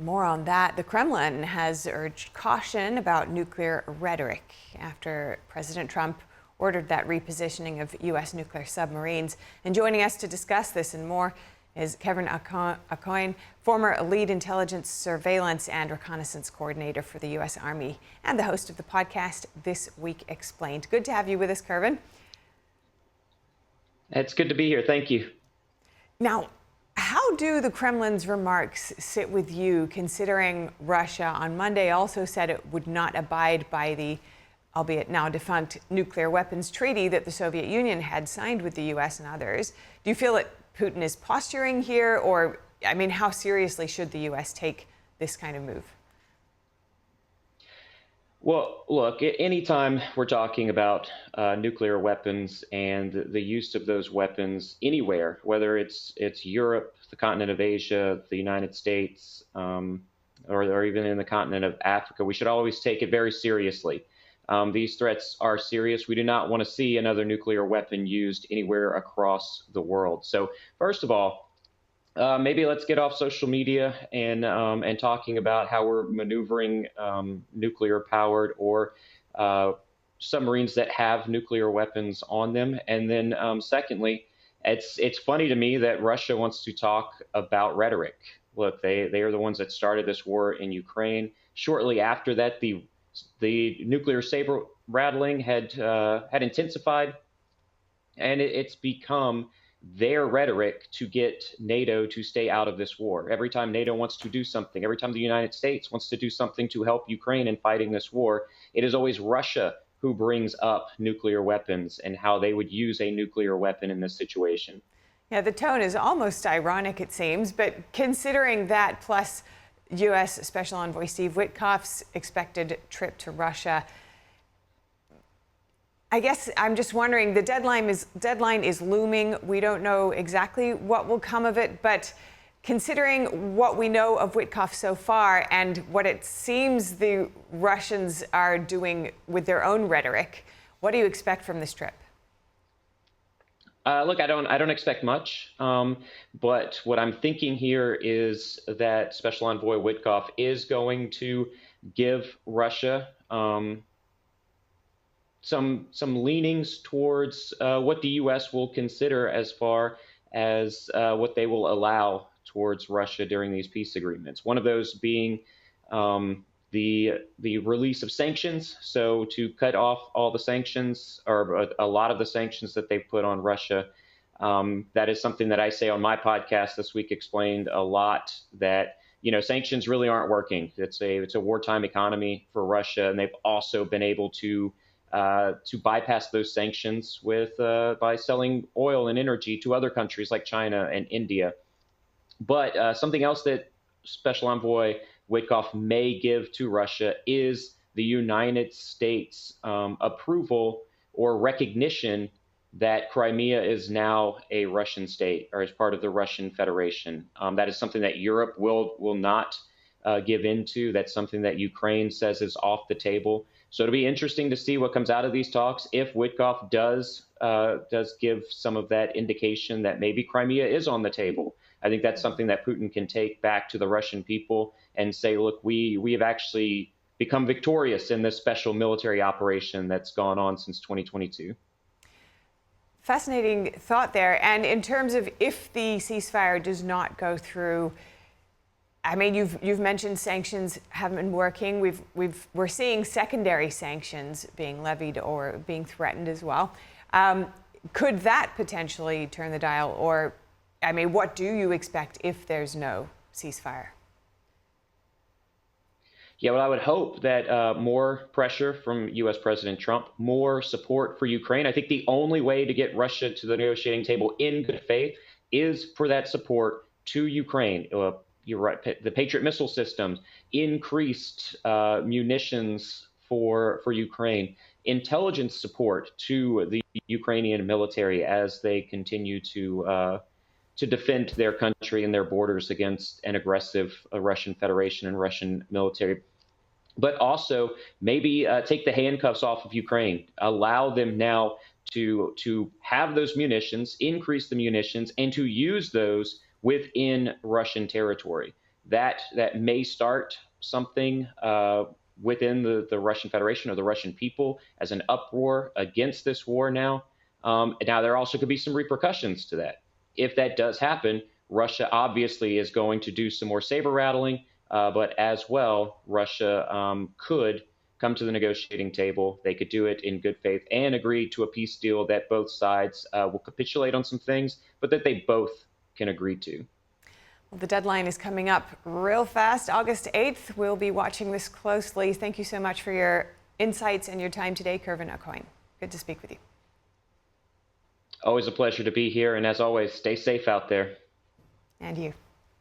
More on that. The Kremlin has urged caution about nuclear rhetoric after President Trump ordered that repositioning of U.S. nuclear submarines. And joining us to discuss this and more is Kevin Aucoin, former lead intelligence surveillance and reconnaissance coordinator for the U.S. Army and the host of the podcast This Week Explained. Good to have you with us, Kevin. It's good to be here. Thank you. Now, how do the Kremlin's remarks sit with you, considering Russia on Monday also said it would not abide by the, albeit now defunct, nuclear weapons treaty that the Soviet Union had signed with the U.S. and others? Do you feel that Putin is posturing here, or, I mean, how seriously should the U.S. take this kind of move? Well, look, anytime we're talking about nuclear weapons and the use of those weapons anywhere, whether it's Europe, the continent of Asia, the United States, or even in the continent of Africa, we should always take it very seriously. These threats are serious. We do not want to see another nuclear weapon used anywhere across the world. So first of all, maybe let's get off social media and talking about how we're maneuvering nuclear-powered or submarines that have nuclear weapons on them. And then secondly, it's funny to me that Russia wants to talk about rhetoric. Look, they are the ones that started this war in Ukraine. Shortly after that, the nuclear saber rattling had intensified, and it's become their rhetoric to get NATO to stay out of this war. Every time NATO wants to do something, every time the United States wants to do something to help Ukraine in fighting this war, it is always Russia who brings up nuclear weapons and how they would use a nuclear weapon in this situation. Yeah, the tone is almost ironic, it seems, but considering that plus U.S. Special Envoy Steve Witkoff's expected trip to Russia, I guess I'm just wondering, the deadline is looming. We don't know exactly what will come of it, but considering what we know of Witkoff so far and what it seems the Russians are doing with their own rhetoric, what do you expect from this trip? Look, I don't expect much, but what I'm thinking here is that Special Envoy Witkoff is going to give Russia some leanings towards what the U.S. will consider as far as what they will allow towards Russia during these peace agreements. One of those being the release of sanctions. So to cut off all the sanctions, or a lot of the sanctions that they've put on Russia. That is something that I say on my podcast This Week Explained a lot, that sanctions really aren't working. It's a wartime economy for Russia, and they've also been able to bypass those sanctions by selling oil and energy to other countries like China and India. But something else that Special Envoy Witkoff may give to Russia is the United States approval or recognition that Crimea is now a Russian state or is part of the Russian Federation. That is something that Europe will not give into. That's something that Ukraine says is off the table. So it'll be interesting to see what comes out of these talks. If Witkoff does give some of that indication that maybe Crimea is on the table, I think that's something that Putin can take back to the Russian people and say, look, we have actually become victorious in this special military operation that's gone on since 2022. Fascinating thought there. And in terms of if the ceasefire does not go through, I mean, you've mentioned sanctions haven't been working. We're seeing secondary sanctions being levied or being threatened as well. Could that potentially turn the dial? Or, I mean, what do you expect if there's no ceasefire? Yeah, well, I would hope that more pressure from U.S. President Trump, more support for Ukraine. I think the only way to get Russia to the negotiating table in good faith is for that support to Ukraine. You're right. The Patriot missile systems, increased munitions for Ukraine, intelligence support to the Ukrainian military as they continue to defend their country and their borders against an aggressive Russian Federation and Russian military. But also maybe take the handcuffs off of Ukraine, allow them now to have those munitions, increase the munitions, and to use those within Russian territory. that may start something within the Russian Federation or the Russian people as an uproar against this war now. Now, there also could be some repercussions to that. If that does happen, Russia obviously is going to do some more saber rattling, but as well, Russia could come to the negotiating table. They could do it in good faith and agree to a peace deal that both sides will capitulate on some things, but that they both can agree to. Well, the deadline is coming up real fast, August 8th. We'll be watching this closely. Thank you so much for your insights and your time today, Kervin Aucoin. Good to speak with you. Always a pleasure to be here, and as always, stay safe out there. And you.